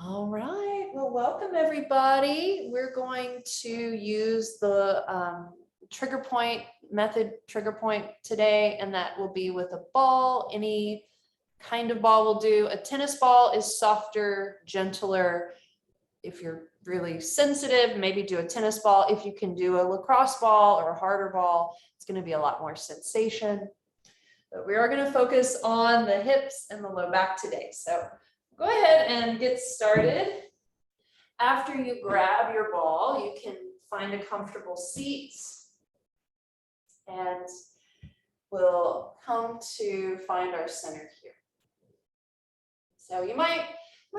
All right, well, welcome everybody. We're going to use the trigger point method, trigger point today, and that will be with a ball. Any kind of ball will do. A tennis ball is softer, gentler. If you're really sensitive, maybe do a tennis ball. If you can do a lacrosse ball or a harder ball, it's going to be a lot more sensation. But we are going to focus on the hips and the low back today. So go ahead and get started. After you grab your ball, you can find a comfortable seat and we'll come to find our center here. So you might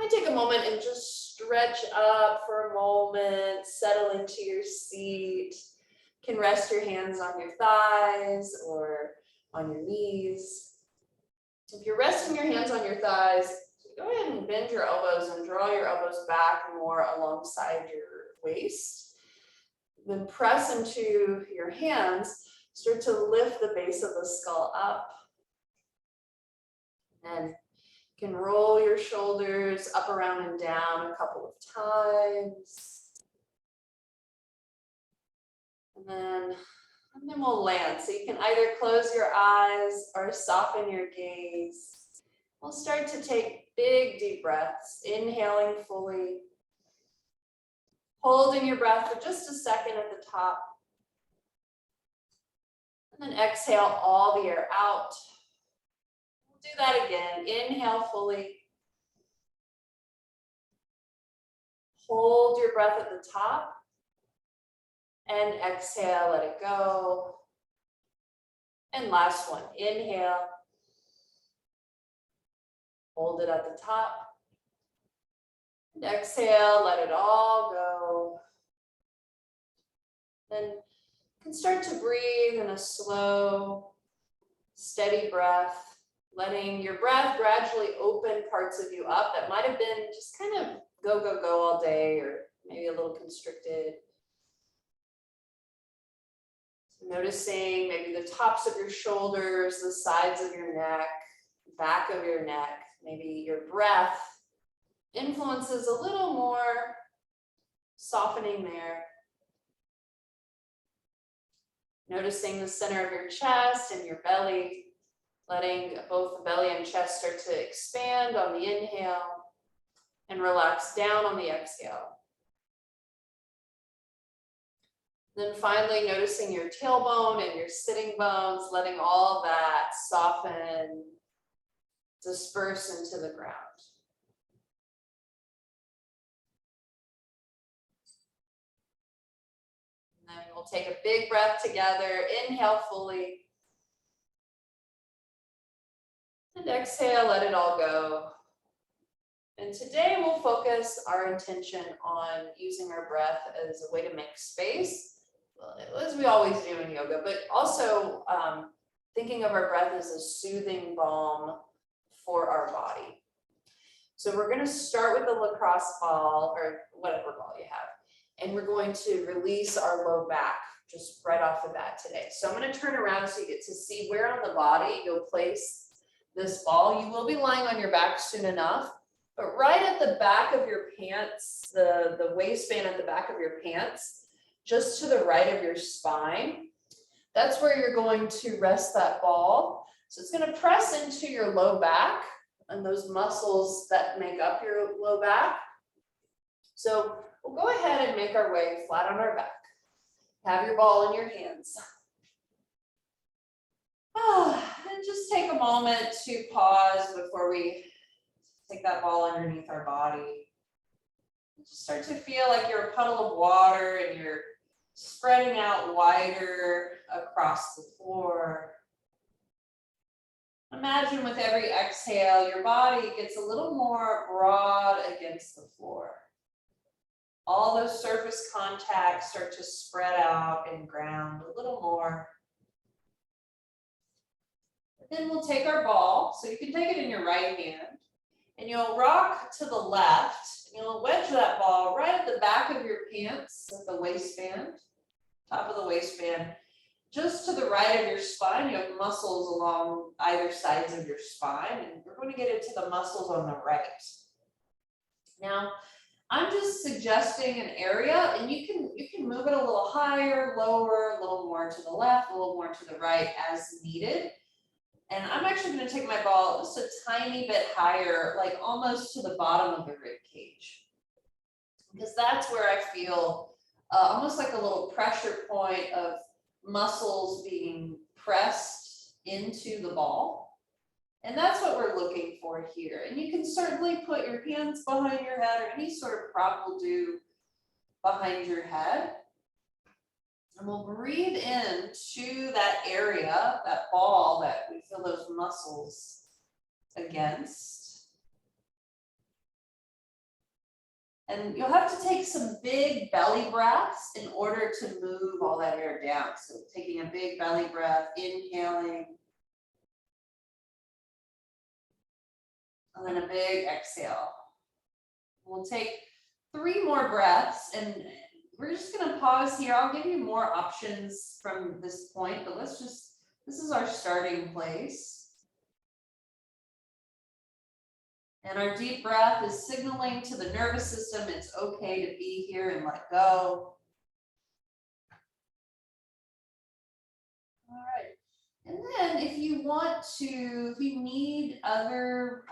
take a moment and just stretch up for a moment, settle into your seat. You can rest your hands on your thighs or on your knees. If you're resting your hands on your thighs, go ahead and bend your elbows and draw your elbows back more alongside your waist. Then press into your hands, start to lift the base of the skull up. And you can roll your shoulders up, around, and down a couple of times. And then we'll land. So you can either close your eyes or soften your gaze. We'll start to take big, deep breaths, inhaling fully, holding your breath for just a second at the top, and then exhale all the air out. We'll do that again. Inhale fully, hold your breath at the top, and exhale, let it go. And last one, inhale. Hold it at the top. And exhale, let it all go. Then you can start to breathe in a slow, steady breath, letting your breath gradually open parts of you up that might have been just kind of go, go, go all day, or maybe a little constricted. So noticing maybe the tops of your shoulders, the sides of your neck, back of your neck. Maybe your breath influences a little more softening there. Noticing the center of your chest and your belly, letting both the belly and chest start to expand on the inhale and relax down on the exhale. Then finally noticing your tailbone and your sitting bones, letting all that soften, disperse into the ground. And then we'll take a big breath together. Inhale fully. And exhale, let it all go. And today we'll focus our intention on using our breath as a way to make space, as we always do in yoga, but also thinking of our breath as a soothing balm for our body. So we're going to start with the lacrosse ball or whatever ball you have, and we're going to release our low back just right off the bat today. So I'm going to turn around so you get to see where on the body you'll place this ball. You will be lying on your back soon enough, but right at the back of your pants, the waistband at the back of your pants, just to the right of your spine, that's where you're going to rest that ball. So it's going to press into your low back and those muscles that make up your low back. So we'll go ahead and make our way flat on our back. Have your ball in your hands. And just take a moment to pause before we take that ball underneath our body. Just start to feel like you're a puddle of water and you're spreading out wider across the floor. Imagine with every exhale, your body gets a little more broad against the floor. All those surface contacts start to spread out and ground a little more. And then we'll take our ball, so you can take it in your right hand, and you'll rock to the left. You'll wedge that ball right at the back of your pants, at the waistband, top of the waistband. Just to the right of your spine, you have muscles along either sides of your spine, and we're going to get into the muscles on the right. Now, I'm just suggesting an area, and you can move it a little higher, lower, a little more to the left, a little more to the right as needed. And I'm actually going to take my ball just a tiny bit higher, like almost to the bottom of the rib cage, because that's where I feel almost like a little pressure point of muscles being pressed into the ball. And that's what we're looking for here. And you can certainly put your hands behind your head, or any sort of prop will do behind your head. And we'll breathe into that area, that ball that we feel those muscles against. And you'll have to take some big belly breaths in order to move all that air down. So taking a big belly breath, inhaling. And then a big exhale. We'll take 3 more breaths, and we're just going to pause here. I'll give you more options from this point, but this is our starting place. And our deep breath is signaling to the nervous system it's okay to be here and let go. All right. And then if you need other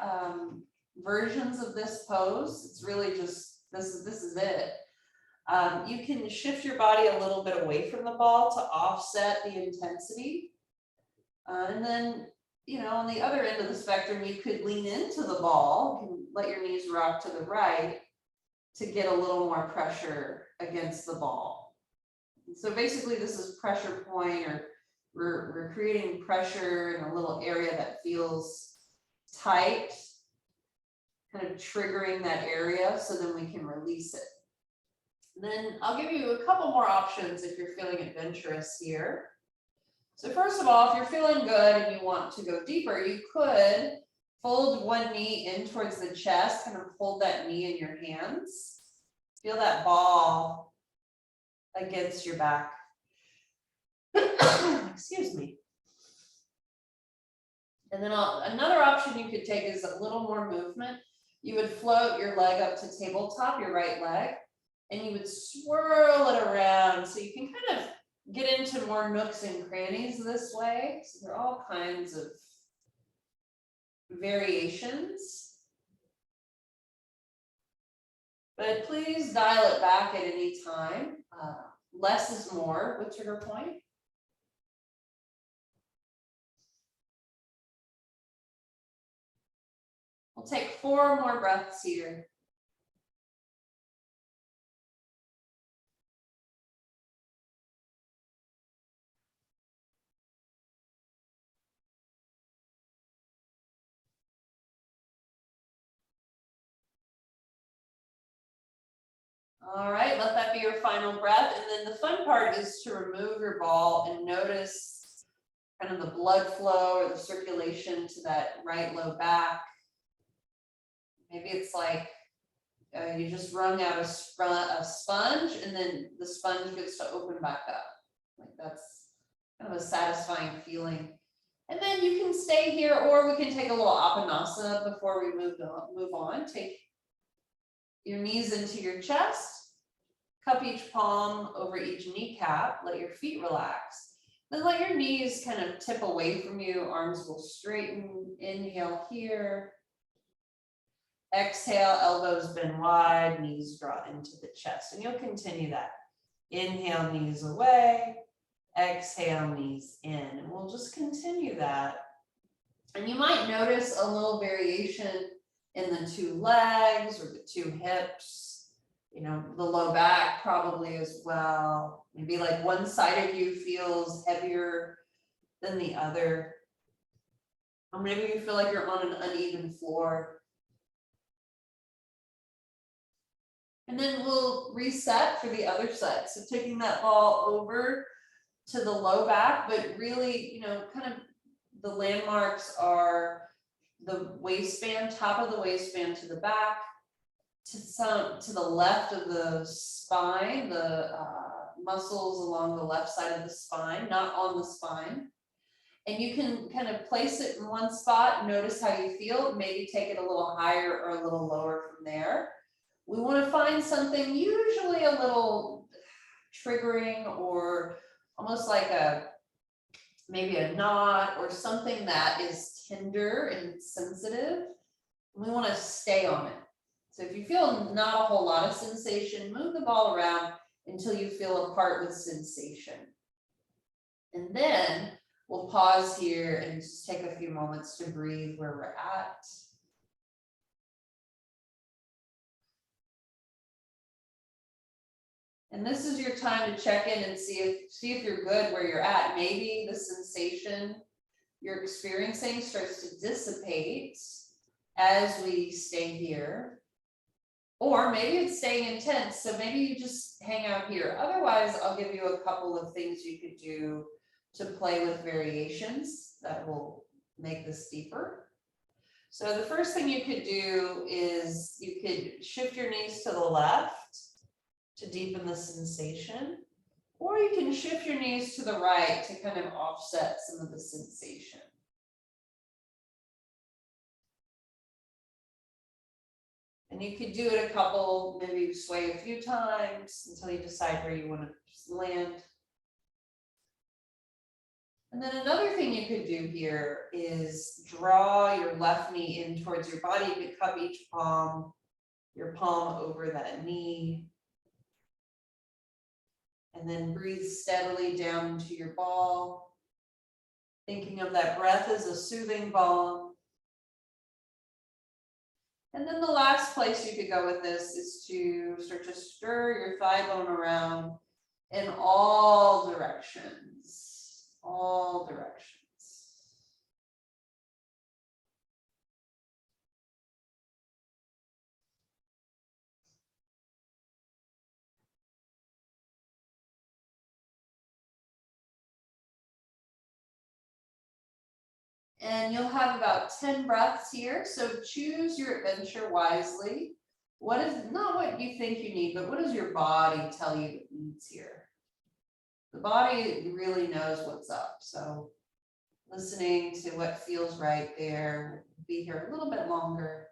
versions of this pose, it's really just, this is it. You can shift your body a little bit away from the ball to offset the intensity. And then, on the other end of the spectrum, you could lean into the ball, you can let your knees rock to the right to get a little more pressure against the ball. And so basically this is pressure point, or we're creating pressure in a little area that feels tight, kind of triggering that area so then we can release it. And then I'll give you a couple more options if you're feeling adventurous here. So first of all, if you're feeling good and you want to go deeper, you could fold one knee in towards the chest, kind of hold that knee in your hands. Feel that ball against your back. Excuse me. And then another option you could take is a little more movement. You would float your leg up to tabletop, your right leg, and you would swirl it around. So you can kind of get into more nooks and crannies this way. So there are all kinds of variations. But please dial it back at any time. Less is more with Trigger Point. We'll take 4 more breaths here. All right, let that be your final breath. And then the fun part is to remove your ball and notice kind of the blood flow or the circulation to that right low back. Maybe it's like you just wrung out a sponge, and then the sponge gets to open back up. Like that's kind of a satisfying feeling. And then you can stay here, or we can take a little apanasana before we move on. Take your knees into your chest, cup each palm over each kneecap, let your feet relax. Then let your knees kind of tip away from you, arms will straighten. Inhale here. Exhale, elbows bend wide, knees draw into the chest. And you'll continue that. Inhale, knees away. Exhale, knees in. And we'll just continue that. And you might notice a little variation in the 2 legs or the 2 hips, the low back probably as well. Maybe like one side of you feels heavier than the other. Or maybe you feel like you're on an uneven floor. And then we'll reset for the other side. So taking that ball over to the low back, but really, kind of the landmarks are the waistband, top of the waistband to the back, to the left of the spine, the muscles along the left side of the spine, not on the spine. And you can kind of place it in one spot, notice how you feel, maybe take it a little higher or a little lower from there. We want to find something usually a little triggering or almost like maybe a knot or something that is tender and sensitive. We want to stay on it. So if you feel not a whole lot of sensation, move the ball around until you feel a part with sensation. And then we'll pause here and just take a few moments to breathe where we're at. And this is your time to check in and see if you're good where you're at. Maybe the sensation you're experiencing starts to dissipate as we stay here. Or maybe it's staying intense, so maybe you just hang out here. Otherwise, I'll give you a couple of things you could do to play with variations that will make this deeper. So the first thing you could do is you could shift your knees to the left to deepen the sensation, or you can shift your knees to the right to kind of offset some of the sensation. And you could do it a couple, maybe sway a few times until you decide where you want to land. And then another thing you could do here is draw your left knee in towards your body. You could cup each palm, your palm over that knee. And then breathe steadily down into your ball. Thinking of that breath as a soothing balm. And then the last place you could go with this is to start to stir your thigh bone around in all directions, all directions. And you'll have about 10 breaths here. So choose your adventure wisely. What is not what you think you need, but what does your body tell you it needs here? The body really knows what's up. So listening to what feels right there, be here a little bit longer.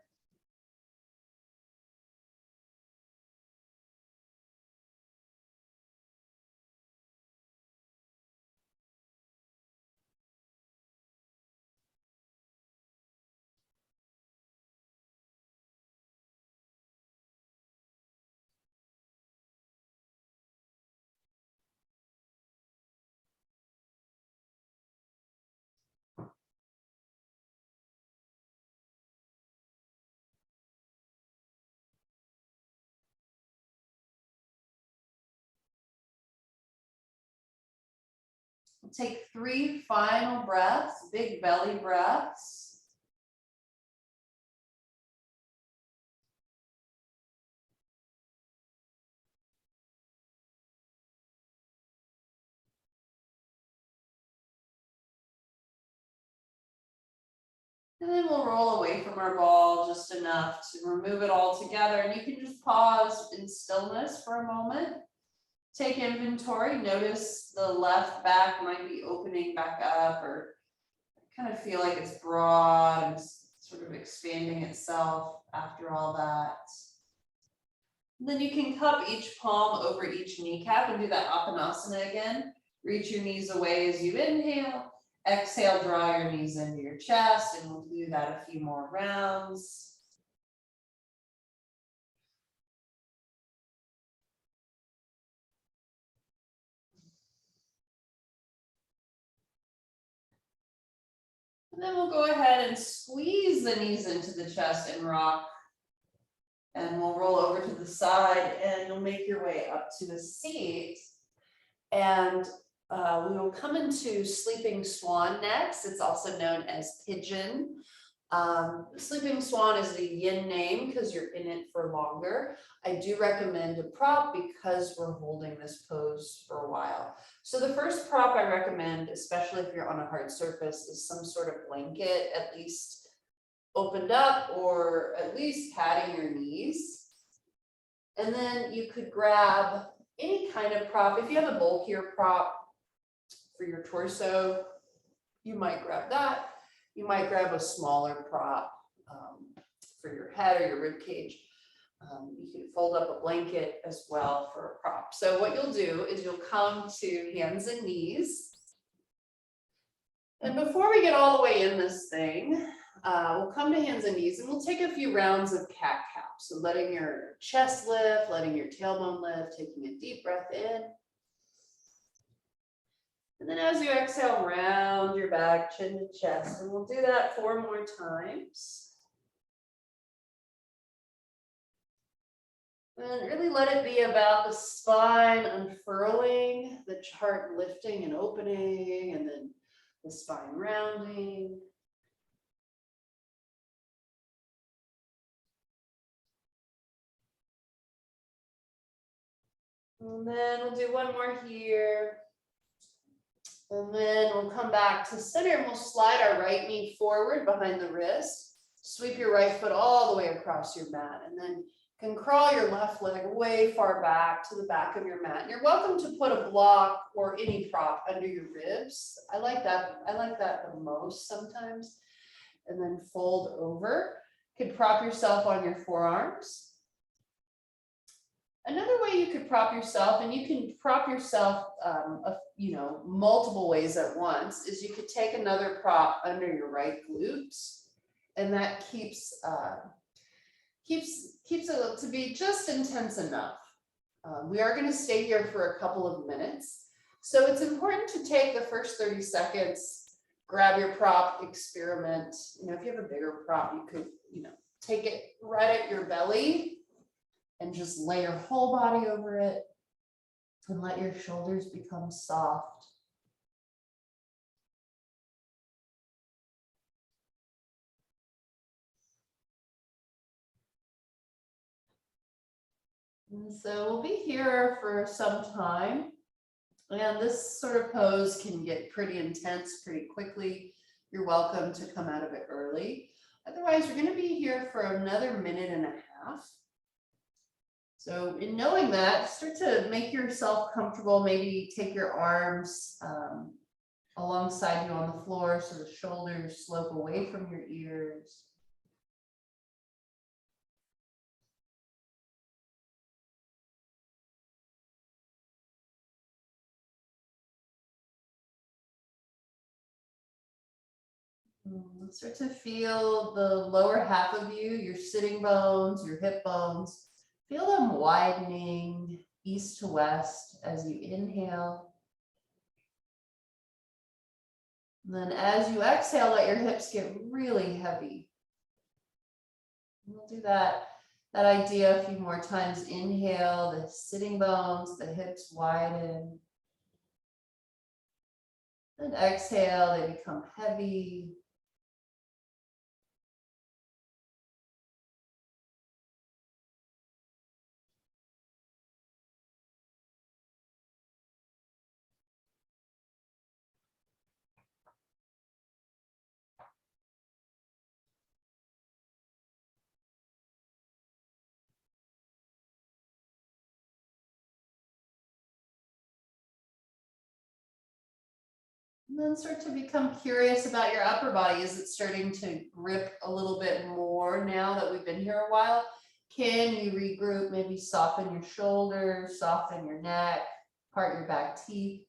Take 3 final breaths, big belly breaths. And then we'll roll away from our ball just enough to remove it all together. And you can just pause in stillness for a moment. Take inventory. Notice the left back might be opening back up, or kind of feel like it's broad and sort of expanding itself after all that. And then you can cup each palm over each kneecap and do that Apanasana again. Reach your knees away as you inhale. Exhale, draw your knees into your chest, and we'll do that a few more rounds. And then we'll go ahead and squeeze the knees into the chest and rock. And we'll roll over to the side, and you'll make your way up to a seat. And we will come into sleeping swan next. It's also known as pigeon. Sleeping swan is the yin name because you're in it for longer. I do recommend a prop because we're holding this pose for a while. So the first prop I recommend, especially if you're on a hard surface, is some sort of blanket, at least opened up, or at least padding your knees. And then you could grab any kind of prop. If you have a bulkier prop for your torso, you might grab that. You might grab a smaller prop for your head or your rib cage. You can fold up a blanket as well for a prop. So what you'll do is you'll come to hands and knees. And before we get all the way in this thing, we'll come to hands and knees and we'll take a few rounds of cat-cow. So letting your chest lift, letting your tailbone lift, taking a deep breath in. And then as you exhale, round your back, chin to chest. And we'll do that 4 more times. And really let it be about the spine unfurling, the heart lifting and opening, and then the spine rounding. And then we'll do 1 more here. And then we'll come back to center and we'll slide our right knee forward behind the wrist. Sweep your right foot all the way across your mat. And then you can crawl your left leg way far back to the back of your mat. And you're welcome to put a block or any prop under your ribs. I like that the most sometimes. And then fold over. You could prop yourself on your forearms. Another way you could prop yourself, and you can prop yourself, multiple ways at once, is you could take another prop under your right glutes, and that keeps it to be just intense enough. We are going to stay here for a couple of minutes, so it's important to take the first 30 seconds, grab your prop, experiment. If you have a bigger prop, you could, take it right at your belly. And just lay your whole body over it and let your shoulders become soft. And so we'll be here for some time. And this sort of pose can get pretty intense pretty quickly. You're welcome to come out of it early. Otherwise, we're going to be here for another 1.5 minutes. So in knowing that, start to make yourself comfortable. Maybe take your arms alongside you on the floor so the shoulders slope away from your ears. Start to feel the lower half of you, your sitting bones, your hip bones. Feel them widening east to west as you inhale. And then as you exhale, let your hips get really heavy. We'll do that idea a few more times. Inhale, the sitting bones, the hips widen. Then exhale, they become heavy. And then start to become curious about your upper body. Is it starting to grip a little bit more now that we've been here a while? Can you regroup, maybe soften your shoulders, soften your neck, part your back teeth?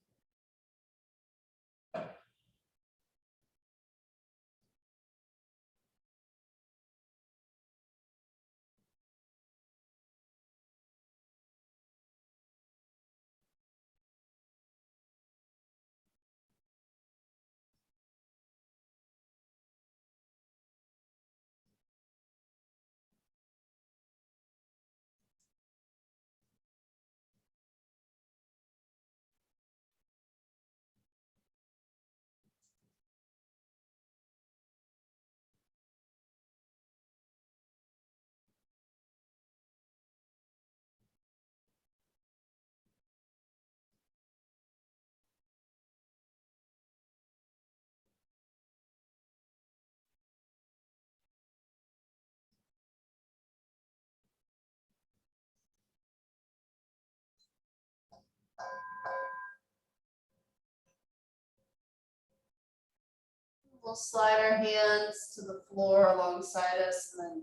We'll slide our hands to the floor alongside us and then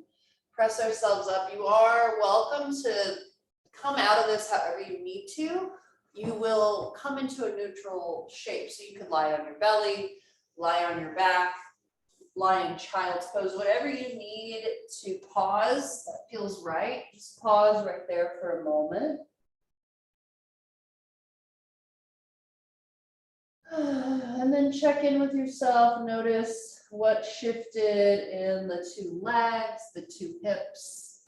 Press ourselves up. You are welcome to come out of this however you need to. You will come into a neutral shape. So you could lie on your belly, lie on your back, lie in child's pose, whatever you need to pause that feels right. Just pause right there for a moment. And then check in with yourself. Notice what shifted in the two legs, the two hips.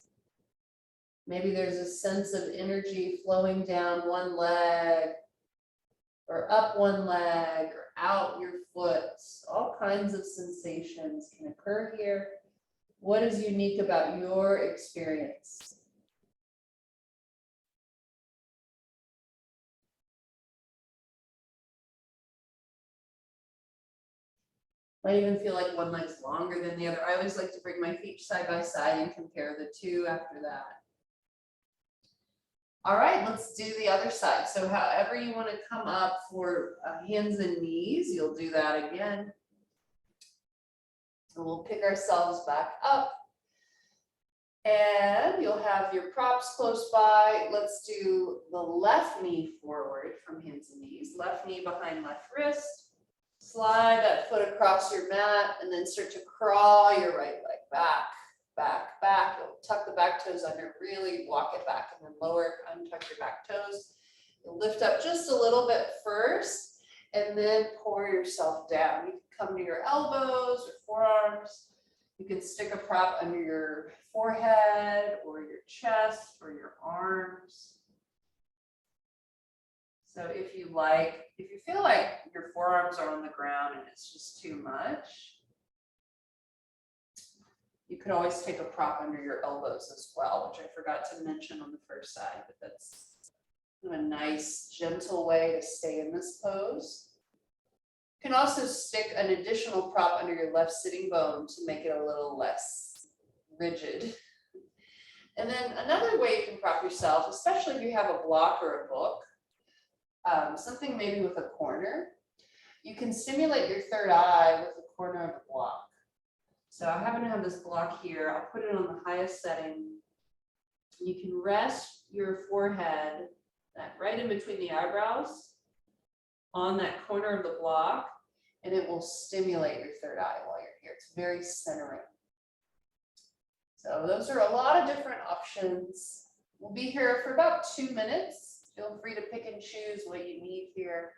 Maybe there's a sense of energy flowing down one leg or up one leg or out your foot. All kinds of sensations can occur here. What is unique about your experience? Might even feel like one leg's longer than the other. I always like to bring my feet side by side and compare the two after that. All right, let's do the other side. So however you want to come up for hands and knees, you'll do that again. And we'll pick ourselves back up. And you'll have your props close by. Let's do the left knee forward from hands and knees. Left knee behind left wrist. Slide that foot across your mat and then start to crawl your right leg back, back, back. You'll tuck the back toes under, really walk it back and then lower, untuck your back toes. You'll lift up just a little bit first and then pour yourself down. You can come to your elbows or forearms. You can stick a prop under your forehead or your chest or your arms. So if you feel like your forearms are on the ground and it's just too much, you could always take a prop under your elbows as well, which I forgot to mention on the first side, but that's a nice, gentle way to stay in this pose. You can also stick an additional prop under your left sitting bone to make it a little less rigid. And then another way you can prop yourself, especially if you have a block or a book, something maybe with a corner, you can stimulate your third eye with the corner of the block. So I happen to have this block here. I'll put it on the highest setting. You can rest your forehead right in between the eyebrows on that corner of the block, and it will stimulate your third eye while you're here. It's very centering. So those are a lot of different options. We'll be here for about 2 minutes. Feel free to pick and choose what you need here.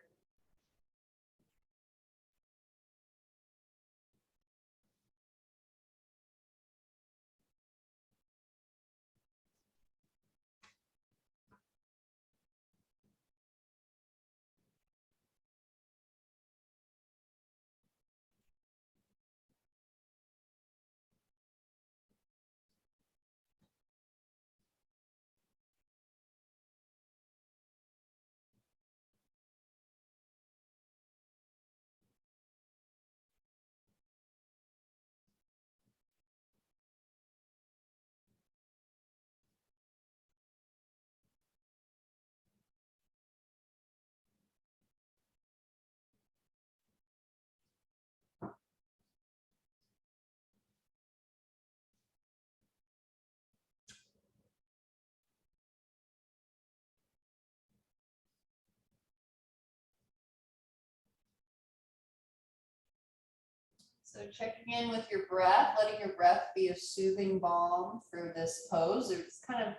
So checking in with your breath, letting your breath be a soothing balm for this pose. There's kind of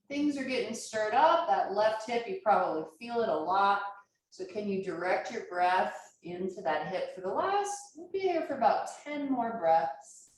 things are getting stirred up. That left hip, you probably feel it a lot. So can you direct your breath into that hip for the last, we'll be here for about 10 more breaths.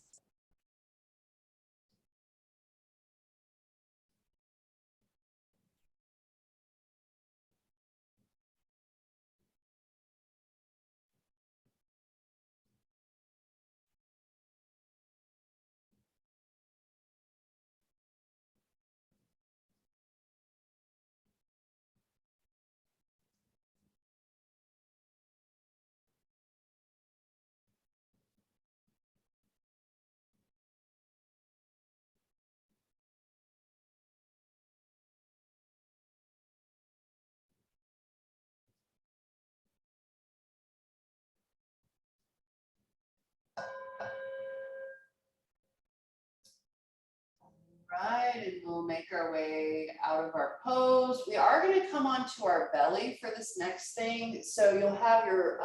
and we'll make our way out of our pose. We are going to come onto our belly for this next thing. So you'll have your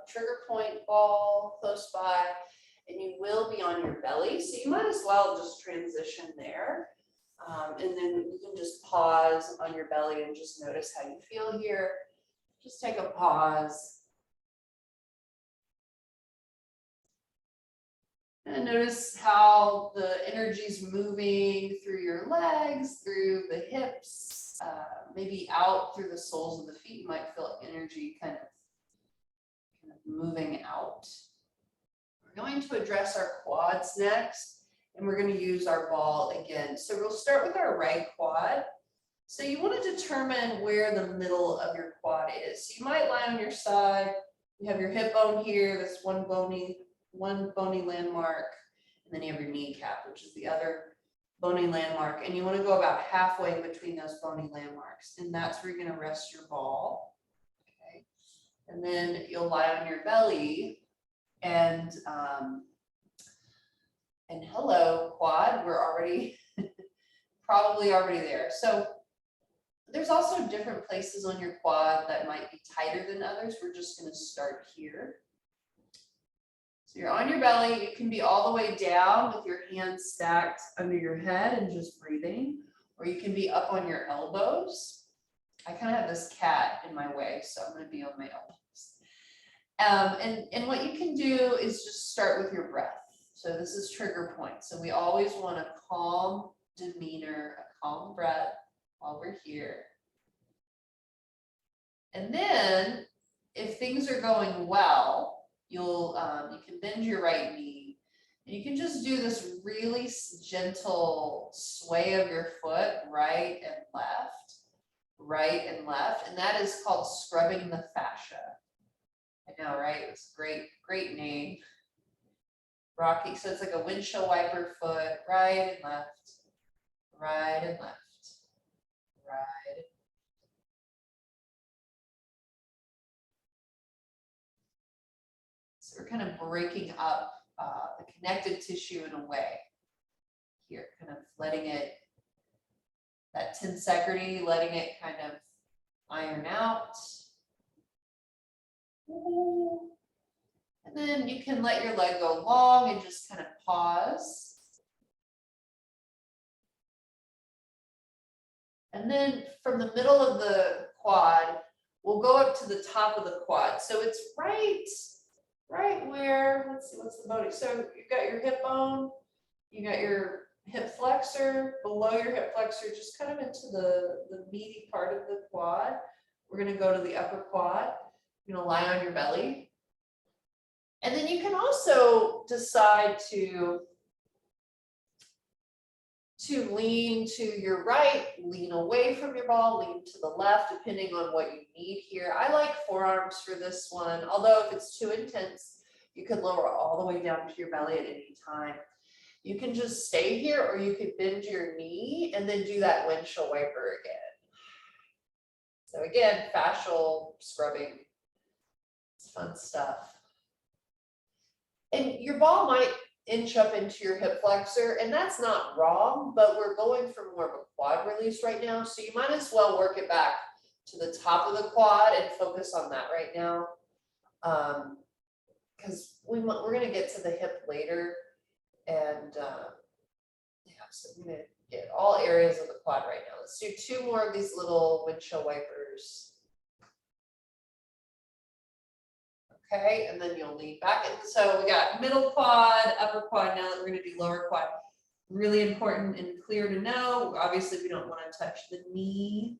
trigger point ball close by, and you will be on your belly. So you might as well just transition there. And then you can just pause on your belly and just notice how you feel here. Just take a pause. And notice how the energy's moving through your legs, through the hips, maybe out through the soles of the feet. You might feel energy kind of moving out. We're going to address our quads next, and we're going to use our ball again. So we'll start with our right quad. So you want to determine where the middle of your quad is. So you might lie on your side. You have your hip bone here. That's one bony landmark, and then you have your kneecap, which is the other bony landmark, and you want to go about halfway between those bony landmarks, and that's where you're going to rest your ball. Okay, and then you'll lie on your belly, and hello quad, we're already probably already there. So there's also different places on your quad that might be tighter than others. We're just going to start here. So you're on your belly. You can be all the way down with your hands stacked under your head and just breathing, or you can be up on your elbows. I kind of have this cat in my way, so I'm going to be on my elbows. And what you can do is just start with your breath. So this is trigger point. So we always want a calm demeanor, a calm breath while we're here. And then if things are going well, you can bend your right knee, and you can just do this really gentle sway of your foot, right and left, and that is called scrubbing the fascia. I know, right? It's a great name. Rocky, so it's like a windshield wiper foot, right and left, right and left, right. So we're kind of breaking up the connective tissue in a way here, kind of letting it, that tensegrity, letting it kind of iron out. And then you can let your leg go long and just kind of pause. And then from the middle of the quad, we'll go up to the top of the quad. So it's right where, let's see, what's the bone? So you've got your hip bone, you got your hip flexor, below your hip flexor, just kind of into the meaty part of the quad. We're going to go to the upper quad. You're going to lie on your belly. And then you can also decide to lean to your right, lean away from your ball, lean to the left, depending on what you need here. I like forearms for this one, although if it's too intense, you could lower all the way down to your belly at any time. You can just stay here, or you could bend your knee and then do that windshield wiper again. So again, fascial scrubbing. It's fun stuff. And your ball might inch up into your hip flexor, and that's not wrong, but we're going for more of a quad release right now. So you might as well work it back to the top of the quad and focus on that right now. Because we're going to get to the hip later. And yeah, so I'm going to get all areas of the quad right now. Let's do 2 more of these little windshield wipers. Okay, and then you'll lean back. And so we got middle quad, upper quad. Now that we're going to do lower quad, really important and clear to know. Obviously, we don't want to touch the knee.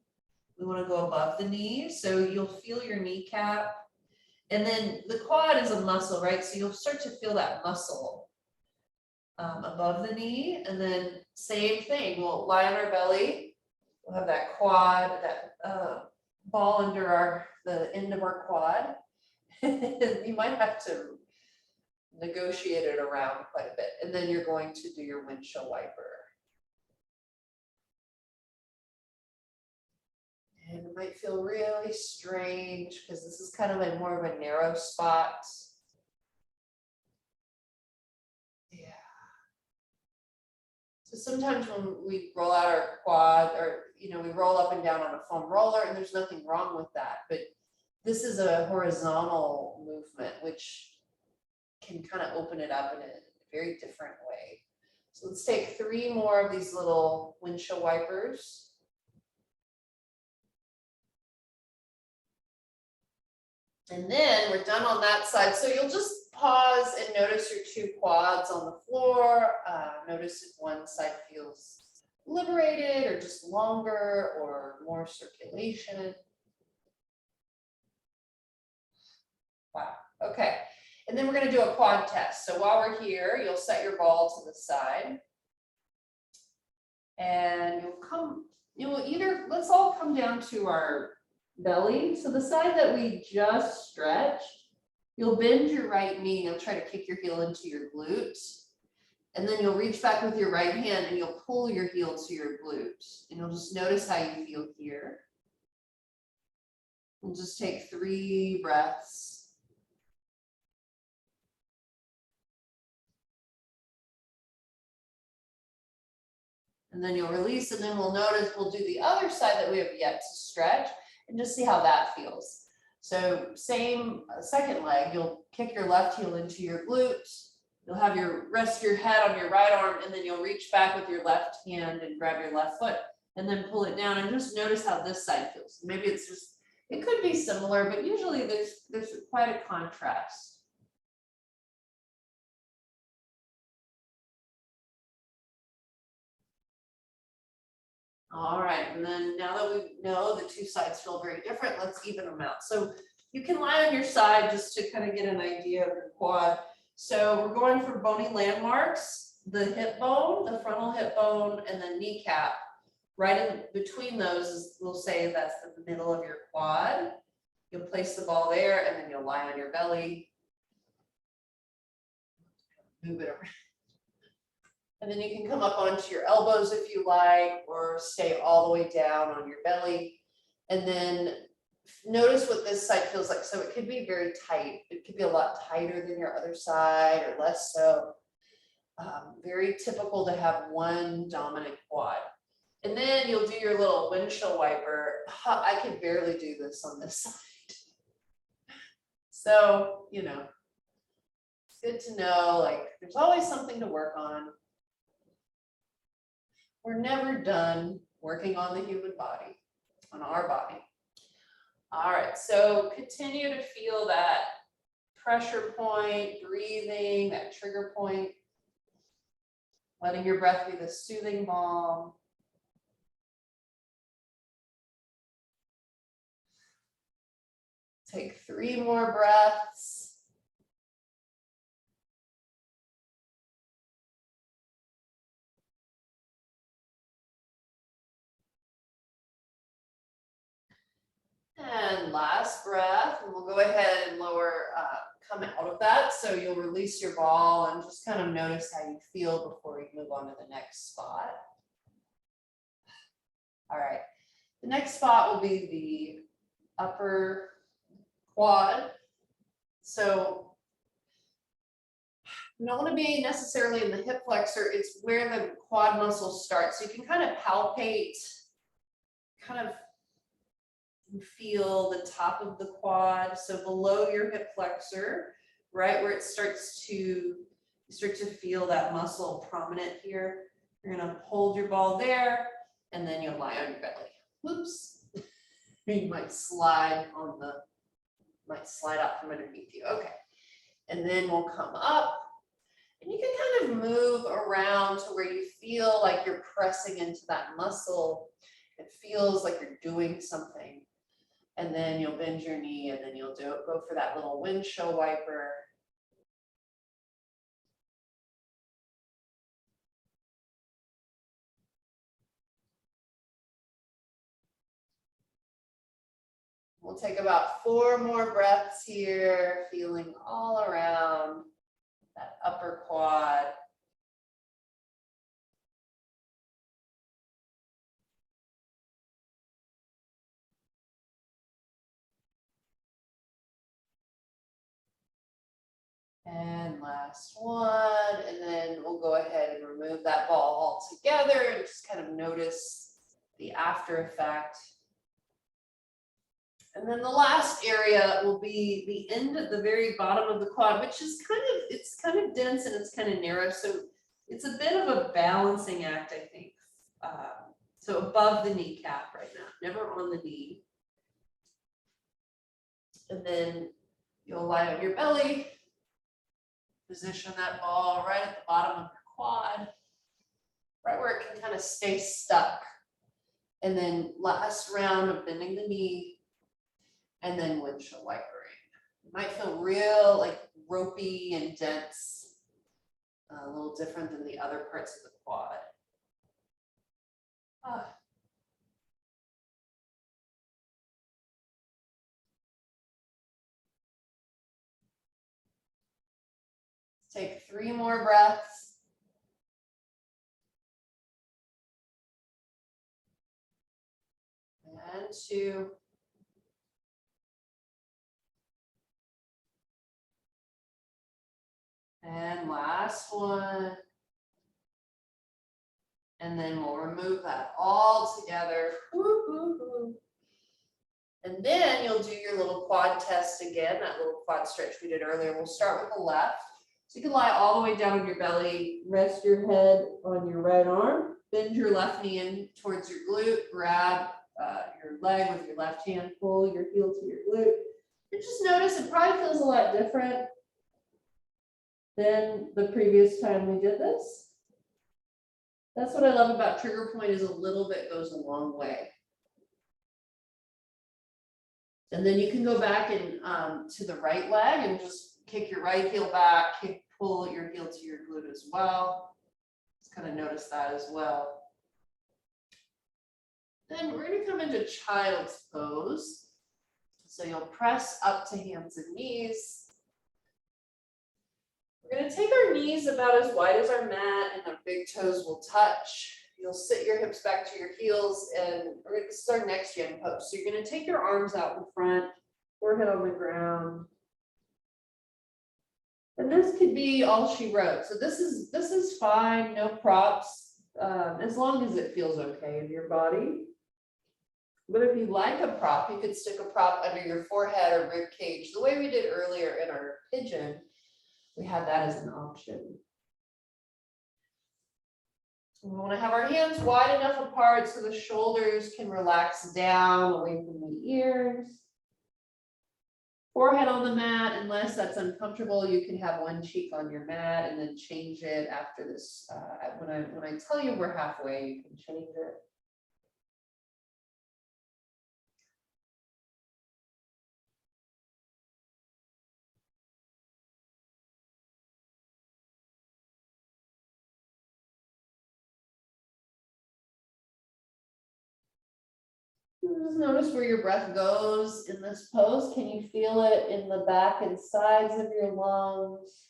We want to go above the knee. So you'll feel your kneecap. And then the quad is a muscle, right? So you'll start to feel that muscle above the knee. And then same thing. We'll lie on our belly. We'll have that quad, that ball under the end of our quad. You might have to negotiate it around quite a bit. And then you're going to do your windshield wiper. And it might feel really strange because this is kind of a more of a narrow spot. Yeah. So sometimes when we roll out our quad, or we roll up and down on a foam roller, and there's nothing wrong with that, but this is a horizontal movement, which can kind of open it up in a very different way. So let's take 3 more of these little windshield wipers. And then we're done on that side. So you'll just pause and notice your 2 quads on the floor. Notice if one side feels liberated or just longer or more circulation. Wow. Okay. And then we're going to do a quad test. So while we're here, you'll set your ball to the side. And let's all come down to our belly. So the side that we just stretched, you'll bend your right knee. You'll try to kick your heel into your glute. And then you'll reach back with your right hand and you'll pull your heel to your glute. And you'll just notice how you feel here. We'll just take 3 breaths. And then you'll release, and then we'll do the other side that we have yet to stretch and just see how that feels. So same second leg, you'll kick your left heel into your glute. You'll have rest your head on your right arm, and then you'll reach back with your left hand and grab your left foot and then pull it down and just notice how this side feels. Maybe it could be similar, but usually there's quite a contrast. All right, and then now that we know the 2 sides feel very different, let's even them out. So you can lie on your side just to kind of get an idea of your quad. So we're going for bony landmarks, the hip bone, the frontal hip bone, and the kneecap. Right in between those, we'll say that's the middle of your quad. You'll place the ball there, and then you'll lie on your belly. Move it around. And then you can come up onto your elbows if you like, or stay all the way down on your belly. And then notice what this side feels like. So it could be very tight. It could be a lot tighter than your other side or less so. Very typical to have one dominant quad. And then you'll do your little windshield wiper. I could barely do this on this side. So, it's good to know, like, there's always something to work on. We're never done working on the human body, on our body. All right, so continue to feel that pressure point, breathing, that trigger point, letting your breath be the soothing balm. Take 3 more breaths. And last breath, and we'll go ahead and come out of that. So you'll release your ball and just kind of notice how you feel before you move on to the next spot. All right, the next spot will be the upper quad. So you don't want to be necessarily in the hip flexor, it's where the quad muscle starts. So you can kind of palpate, kind of feel the top of the quad. So below your hip flexor, right where you start to feel that muscle prominent here. You're going to hold your ball there, and then you'll lie on your belly. Whoops. You might slide out from underneath you. Okay. And then we'll come up, and you can kind of move around to where you feel like you're pressing into that muscle. It feels like you're doing something. And then you'll bend your knee, and then you'll go for that little windshield wiper. We'll take about 4 more breaths here, feeling all around that upper quad. And last one, and then we'll go ahead and remove that ball all together and just kind of notice the after effect. And then the last area will be the end at the very bottom of the quad, which is it's kind of dense and it's kind of narrow. So it's a bit of a balancing act, I think. So above the kneecap right now, never on the knee. And then you'll lie on your belly, position that ball right at the bottom of your quad, right where it can kind of stay stuck. And then last round of bending the knee, and then windshield wipering. It might feel real like ropey and dense, a little different than the other parts of the quad. Take 3 more breaths. And 2. And last one. And then we'll remove that all together. And then you'll do your little quad test again, that little quad stretch we did earlier. We'll start with the left. So you can lie all the way down on your belly, rest your head on your right arm, bend your left knee in towards your glute, grab your leg with your left hand, pull your heel to your glute. And just notice it probably feels a lot different than the previous time we did this. That's what I love about Trigger Point, is a little bit goes a long way. And then you can go back and to the right leg and just kick your right heel back, pull your heel to your glute as well. Just kind of notice that as well. Then we're going to come into child's pose. So you'll press up to hands and knees. We're going to take our knees about as wide as our mat, and our big toes will touch. You'll sit your hips back to your heels, and this is our next gen pose. So you're going to take your arms out in front, forehead on the ground. And this could be all she wrote. So this is fine, no props, as long as it feels okay in your body. But if you like a prop, you could stick a prop under your forehead or rib cage, the way we did earlier in our pigeon. We had that as an option. We want to have our hands wide enough apart so the shoulders can relax down away from the ears. Forehead on the mat, unless that's uncomfortable, you can have one cheek on your mat and then change it after this. When I tell you we're halfway, you can change it. Just notice where your breath goes in this pose. Can you feel it in the back and sides of your lungs?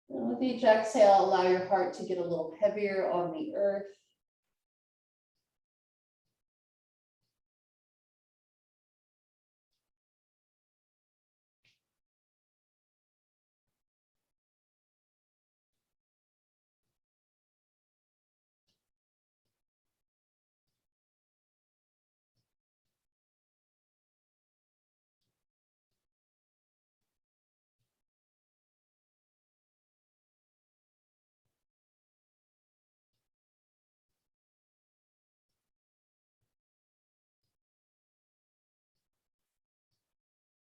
And with each exhale, allow your heart to get a little heavier on the earth.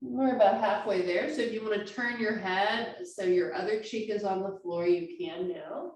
We're about halfway there. So if you want to turn your head so your other cheek is on the floor, you can now.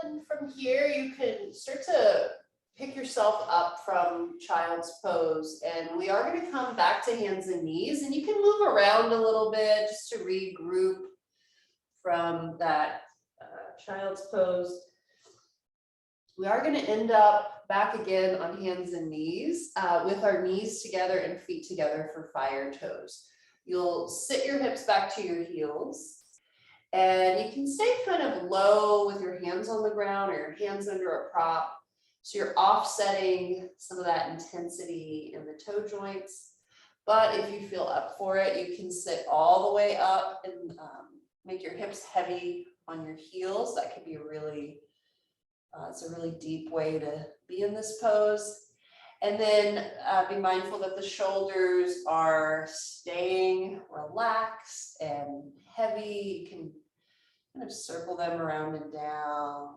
And from here, you can start to pick yourself up from child's pose. And we are going to come back to hands and knees. And you can move around a little bit just to regroup from that child's pose. We are going to end up back again on hands and knees with our knees together and feet together for fire toes. You'll sit your hips back to your heels. And you can stay kind of low with your hands on the ground or your hands under a prop. So you're offsetting some of that intensity in the toe joints. But if you feel up for it, you can sit all the way up and make your hips heavy on your heels. That could be it's a really deep way to be in this pose. And then be mindful that the shoulders are staying relaxed and heavy. You can kind of circle them around and down.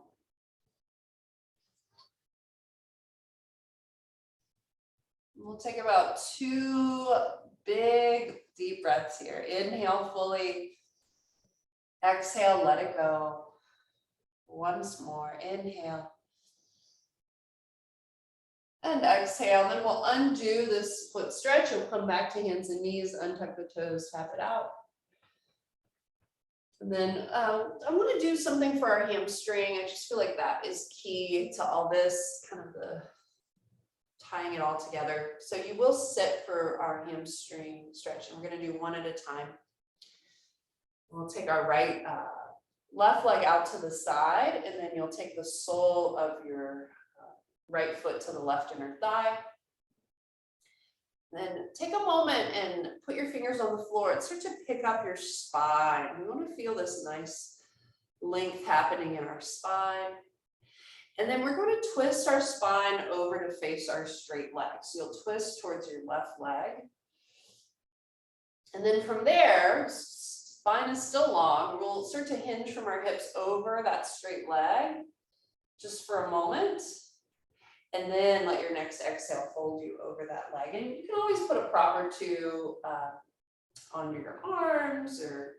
We'll take about 2 big deep breaths here. Inhale fully. Exhale, let it go. Once more, inhale. And exhale, then we'll undo this foot stretch. We'll come back to hands and knees, untuck the toes, tap it out. And then I want to do something for our hamstring. I just feel like that is key to all this, kind of the tying it all together. So you will sit for our hamstring stretch, and we're going to do one at a time. We'll take our left leg out to the side, and then you'll take the sole of your right foot to the left inner thigh. Then take a moment and put your fingers on the floor and start to pick up your spine. We want to feel this nice length happening in our spine. And then we're going to twist our spine over to face our straight leg. So you'll twist towards your left leg. And then from there, spine is still long. We'll start to hinge from our hips over that straight leg just for a moment. And then let your next exhale fold you over that leg. And you can always put a prop or two under your arms or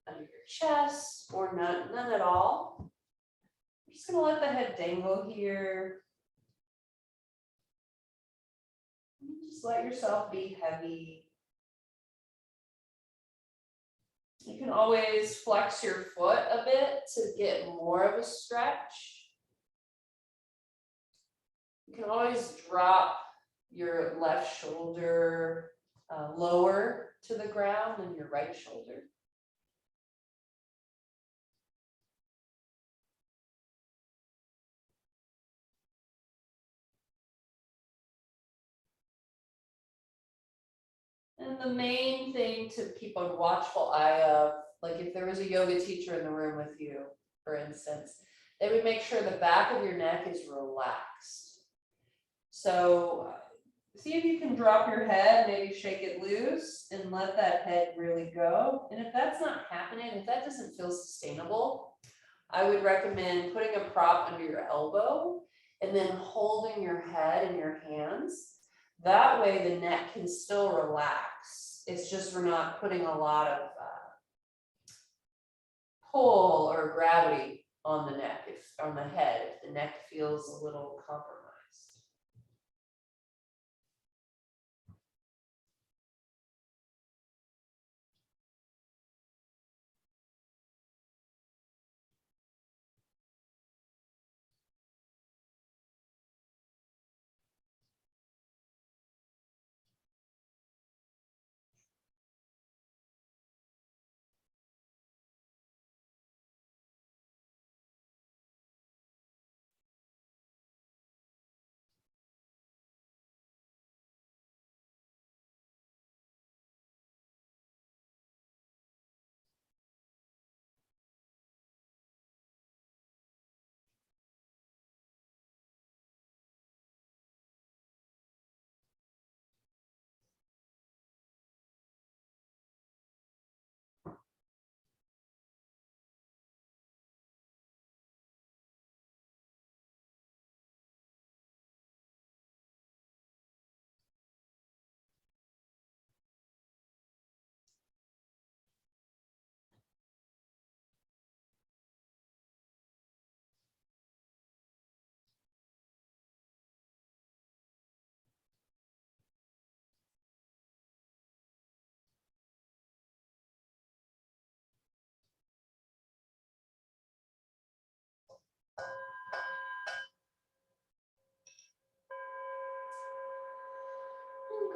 under your chest, or none at all. I'm just going to let the head dangle here. Just let yourself be heavy. You can always flex your foot a bit to get more of a stretch. You can always drop your left shoulder lower to the ground than your right shoulder. And the main thing to keep a watchful eye of, like if there was a yoga teacher in the room with you, for instance, they would make sure the back of your neck is relaxed. So see if you can drop your head, maybe shake it loose and let that head really go. And if that's not happening, if that doesn't feel sustainable, I would recommend putting a prop under your elbow and then holding your head in your hands. That way the neck can still relax. It's just we're not putting a lot of pull or gravity on the neck, on the head, if the neck feels a little compromised.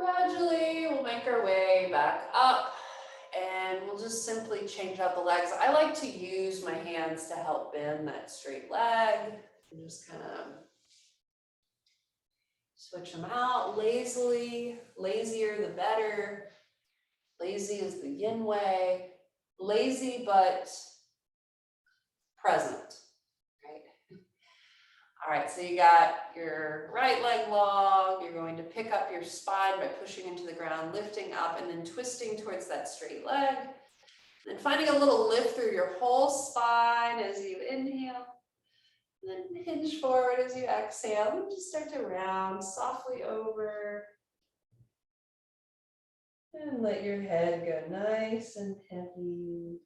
gradually, we'll make our way back up and we'll just simply change out the legs. I like to use my hands to help bend that straight leg and just kind of switch them out lazily. Lazier the better. Lazy is the yin way. Lazy but present, right? All right, so you got your right leg long. You're going to pick up your spine by pushing into the ground, lifting up, and then twisting towards that straight leg. Then finding a little lift through your whole spine as you inhale. And then hinge forward as you exhale. And just start to round softly over. And let your head go nice and heavy.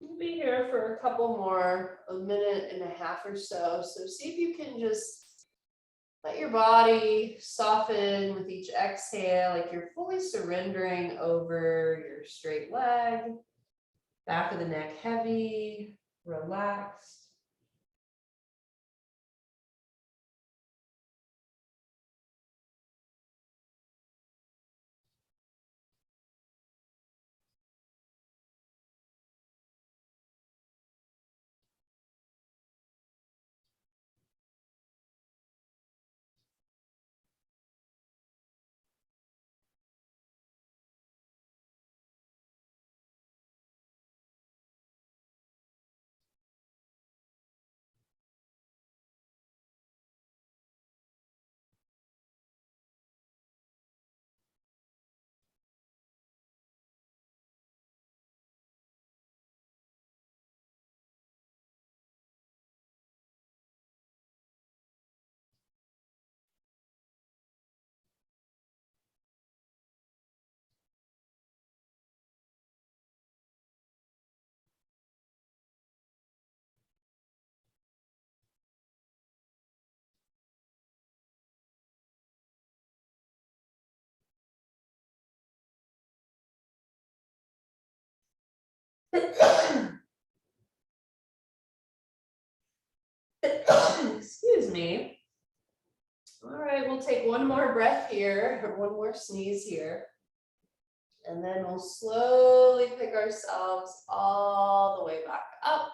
We'll be here for a couple more, a minute and a half or so. So see if you can just let your body soften with each exhale, like you're fully surrendering over your straight leg, back of the neck heavy, relaxed. Excuse me. All right, we'll take one more breath here, or one more sneeze here. And then we'll slowly pick ourselves all the way back up.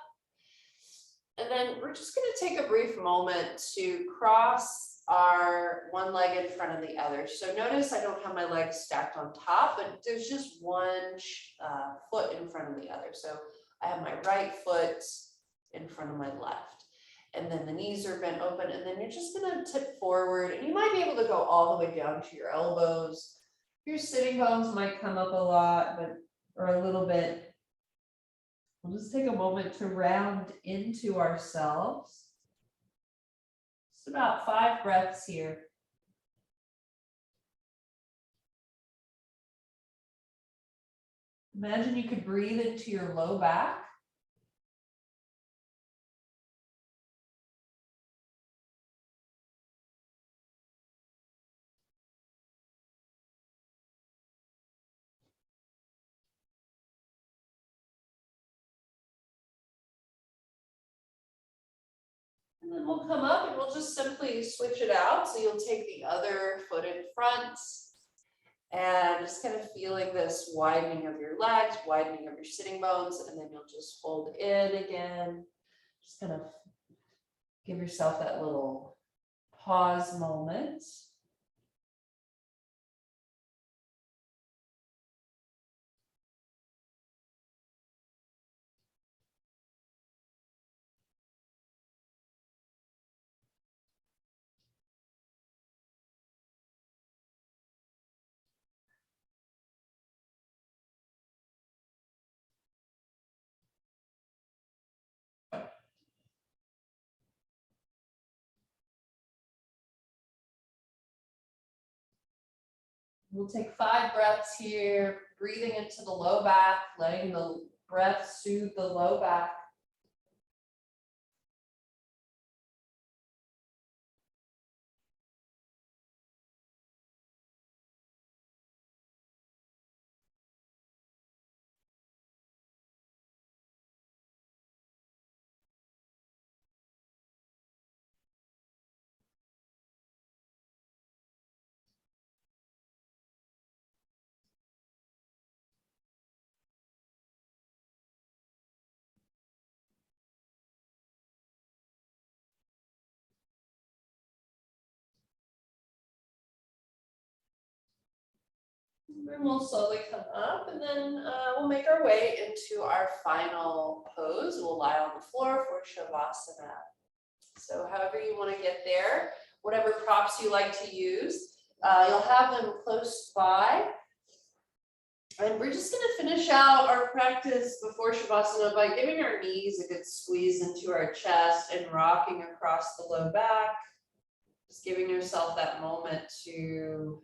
And then we're just going to take a brief moment to cross our one leg in front of the other. So notice I don't have my legs stacked on top, but there's just one foot in front of the other. So I have my right foot in front of my left. And then the knees are bent open, and then you're just going to tip forward, and you might be able to go all the way down to your elbows. Your sitting bones might come up a lot, or a little bit. We'll just take a moment to round into ourselves. Just about 5 breaths here. Imagine you could breathe into your low back. And then we'll come up and we'll just simply switch it out. So you'll take the other foot in front and just kind of feeling this widening of your legs, widening of your sitting bones, and then you'll just hold in again. Just kind of give yourself that little pause moment. We'll take 5 breaths here, breathing into the low back, letting the breath soothe the low back. And we'll slowly come up, and then we'll make our way into our final pose. We'll lie on the floor for Shavasana. So however you want to get there, whatever props you like to use, you'll have them close by. And we're just going to finish out our practice before Shavasana by giving our knees a good squeeze into our chest and rocking across the low back. Just giving yourself that moment to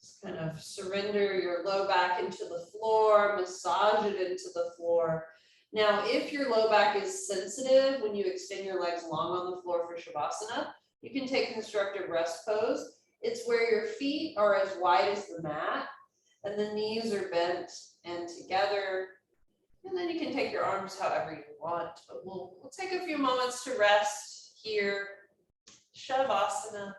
just kind of surrender your low back into the floor, massage it into the floor. Now, if your low back is sensitive, when you extend your legs long on the floor for Shavasana, you can take constructive rest pose. It's where your feet are as wide as the mat and the knees are bent and together. And then you can take your arms however you want, but we'll take a few moments to rest here. Shavasana.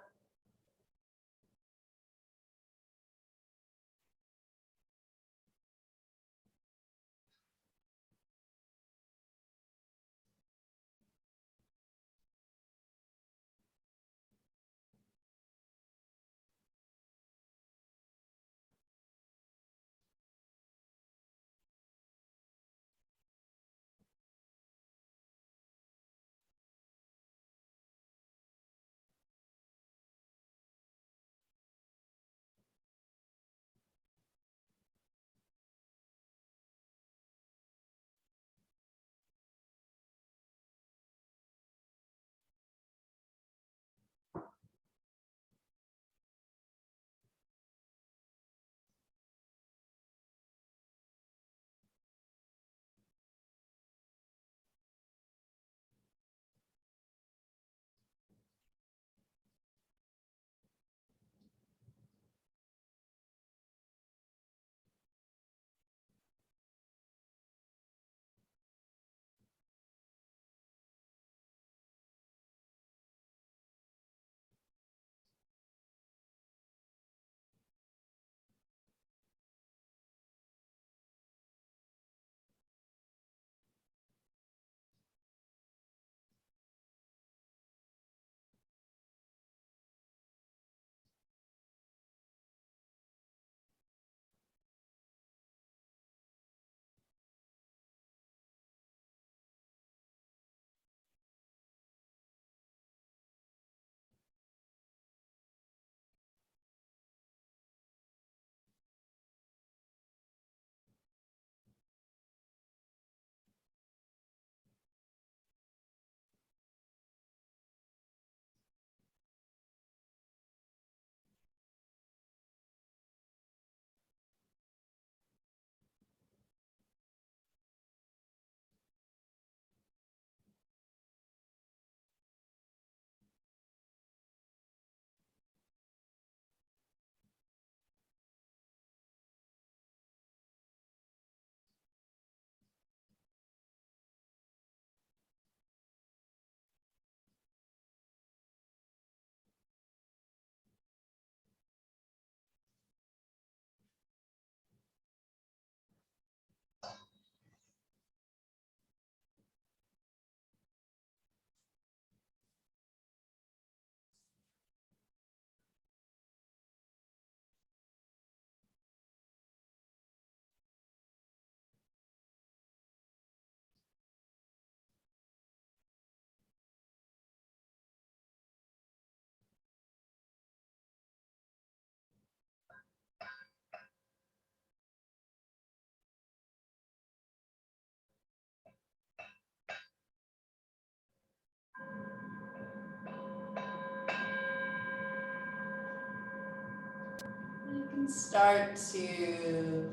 Start to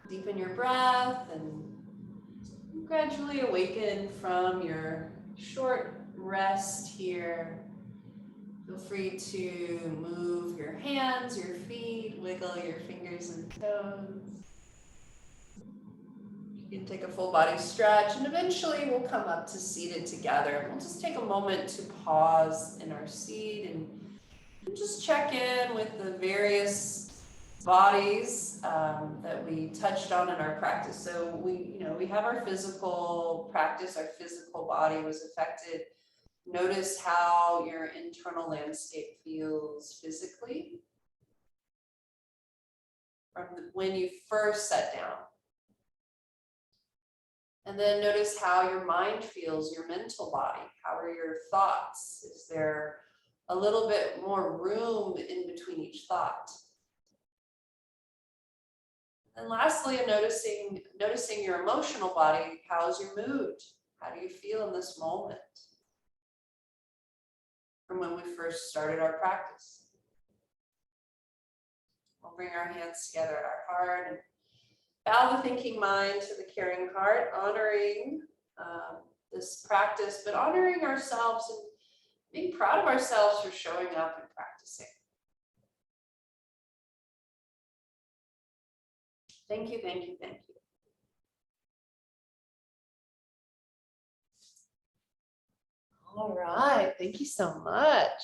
deepen your breath and gradually awaken from your short rest here. Feel free to move your hands, your feet, wiggle your fingers and toes. You can take a full body stretch and eventually we'll come up to seated together. We'll just take a moment to pause in our seat and just check in with the various bodies that we touched on in our practice. So we have our physical practice, our physical body was affected. Notice how your internal landscape feels physically from when you first sat down. And then notice how your mind feels, your mental body. How are your thoughts? Is there a little bit more room in between each thought? And lastly, noticing your emotional body. How's your mood? How do you feel in this moment? From when we first started our practice. We'll bring our hands together at our heart and bow the thinking mind to the caring heart, honoring this practice, but honoring ourselves and being proud of ourselves for showing up and practicing. Thank you, thank you, thank you. All right, thank you so much.